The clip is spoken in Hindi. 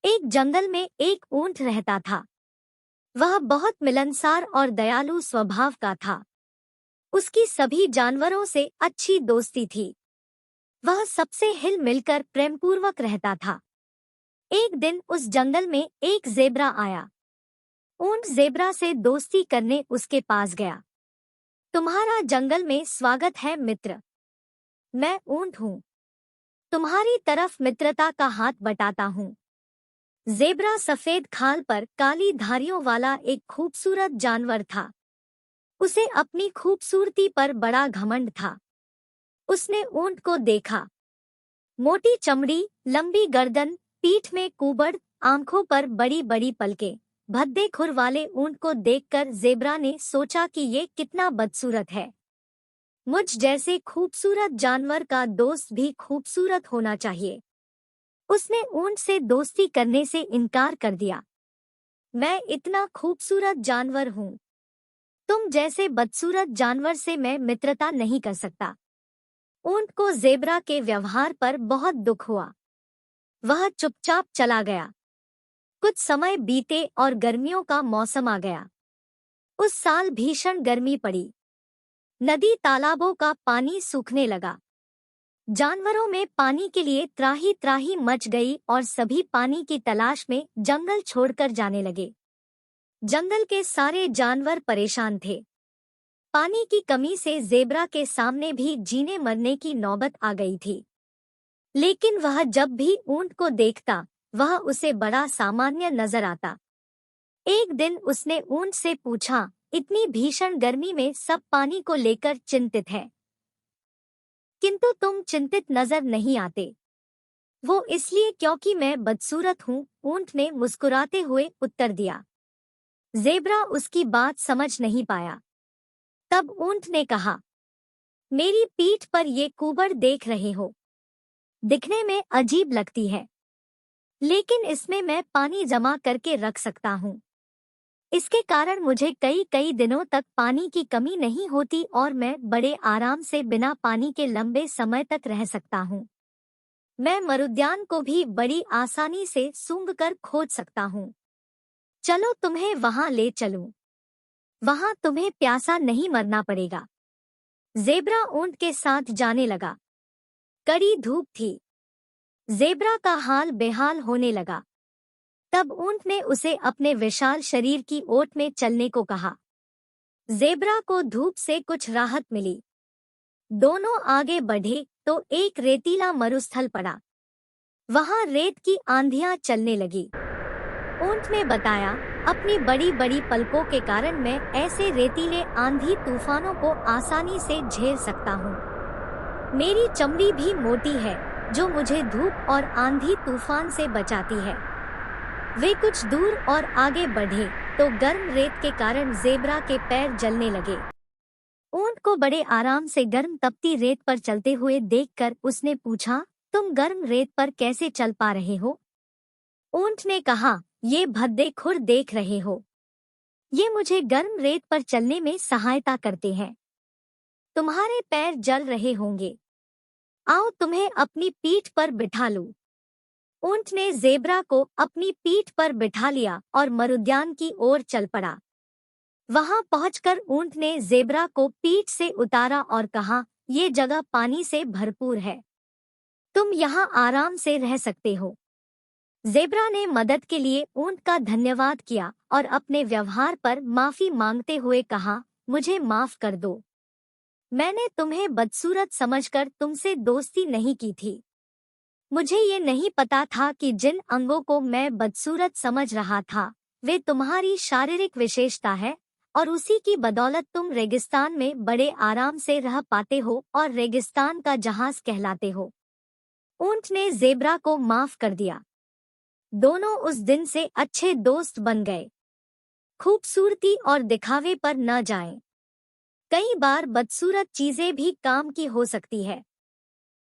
एक जंगल में एक ऊंट रहता था। वह बहुत मिलनसार और दयालु स्वभाव का था। उसकी सभी जानवरों से अच्छी दोस्ती थी। वह सबसे हिल मिलकर प्रेमपूर्वक रहता था। एक दिन उस जंगल में एक ज़ेब्रा आया। ऊंट ज़ेब्रा से दोस्ती करने उसके पास गया। तुम्हारा जंगल में स्वागत है मित्र। मैं ऊंट हूँ। तुम्हारी तरफ मित्रता का हाथ बटाता हूँ। ज़ेब्रा सफेद खाल पर काली धारियों वाला एक खूबसूरत जानवर था। उसे अपनी खूबसूरती पर बड़ा घमंड था। उसने ऊंट को देखा। मोटी चमड़ी, लंबी गर्दन, पीठ में कुबड़, आंखों पर बड़ी बड़ी पलकें। भद्दे खुर वाले ऊंट को देखकर ज़ेब्रा ने सोचा कि ये कितना बदसूरत है। मुझ जैसे खूबसूरत जानवर का दोस्त भी खूबसूरत होना चाहिए। उसने ऊंट से दोस्ती करने से इनकार कर दिया। मैं इतना खूबसूरत जानवर हूँ। तुम जैसे बदसूरत जानवर से मैं मित्रता नहीं कर सकता। ऊंट को ज़ेब्रा के व्यवहार पर बहुत दुख हुआ। वह चुपचाप चला गया। कुछ समय बीते और गर्मियों का मौसम आ गया। उस साल भीषण गर्मी पड़ी। नदी तालाबों का पानी सूखने लगा। जानवरों में पानी के लिए त्राही त्राही मच गई और सभी पानी की तलाश में जंगल छोड़कर जाने लगे। जंगल के सारे जानवर परेशान थे। पानी की कमी से ज़ेब्रा के सामने भी जीने मरने की नौबत आ गई थी। लेकिन वह जब भी ऊंट को देखता, वह उसे बड़ा सामान्य नजर आता। एक दिन उसने ऊंट से पूछा, इतनी भीषण गर्मी में सब पानी को लेकर चिंतित है, किंतु तुम चिंतित नजर नहीं आते। वो इसलिए क्योंकि मैं बदसूरत हूँ, ऊंट ने मुस्कुराते हुए उत्तर दिया। ज़ेब्रा उसकी बात समझ नहीं पाया। तब ऊंट ने कहा, मेरी पीठ पर ये कुबड़ देख रहे हो, दिखने में अजीब लगती है, लेकिन इसमें मैं पानी जमा करके रख सकता हूँ। इसके कारण मुझे कई कई दिनों तक पानी की कमी नहीं होती और मैं बड़े आराम से बिना पानी के लंबे समय तक रह सकता हूँ। मैं मरुद्यान को भी बड़ी आसानी से सूंघकर खोज सकता हूँ। चलो तुम्हें वहां ले चलूं। वहां तुम्हें प्यासा नहीं मरना पड़ेगा। ज़ेब्रा ऊंट के साथ जाने लगा। कड़ी धूप थी। ज़ेब्रा का हाल बेहाल होने लगा। तब ऊंट ने उसे अपने विशाल शरीर की ओट में चलने को कहा। ज़ेब्रा को धूप से कुछ राहत मिली। दोनों आगे बढ़े तो एक रेतीला मरुस्थल पड़ा। वहां रेत की आंधियां चलने लगी। ऊंट ने बताया, अपनी बड़ी बड़ी पलकों के कारण मैं ऐसे रेतीले आंधी तूफानों को आसानी से झेल सकता हूँ। मेरी चमड़ी भी मोटी है, जो मुझे धूप और आंधी तूफान से बचाती है। वे कुछ दूर और आगे बढ़े तो गर्म रेत के कारण ज़ेब्रा के पैर जलने लगे। ऊंट को बड़े आराम से गर्म तपती रेत पर चलते हुए देखकर उसने पूछा, तुम गर्म रेत पर कैसे चल पा रहे हो? ऊंट ने कहा, ये भद्दे खुर देख रहे हो, ये मुझे गर्म रेत पर चलने में सहायता करते हैं। तुम्हारे पैर जल रहे होंगे, आओ तुम्हें अपनी पीठ पर बिठा लूं। ऊंट ने ज़ेब्रा को अपनी पीठ पर बिठा लिया और मरुद्यान की ओर चल पड़ा। वहां पहुंचकर ऊंट ने ज़ेब्रा को पीठ से उतारा और कहा, ये जगह पानी से भरपूर है, तुम यहाँ आराम से रह सकते हो। ज़ेब्रा ने मदद के लिए ऊंट का धन्यवाद किया और अपने व्यवहार पर माफी मांगते हुए कहा, मुझे माफ कर दो। मैंने तुम्हें बदसूरत समझकर तुमसे दोस्ती नहीं की थी। मुझे ये नहीं पता था कि जिन अंगों को मैं बदसूरत समझ रहा था, वे तुम्हारी शारीरिक विशेषता है और उसी की बदौलत तुम रेगिस्तान में बड़े आराम से रह पाते हो और रेगिस्तान का जहाज कहलाते हो। ऊंट ने ज़ेब्रा को माफ कर दिया। दोनों उस दिन से अच्छे दोस्त बन गए। खूबसूरती और दिखावे पर न जाएं। कई बार बदसूरत चीजें भी काम की हो सकती है।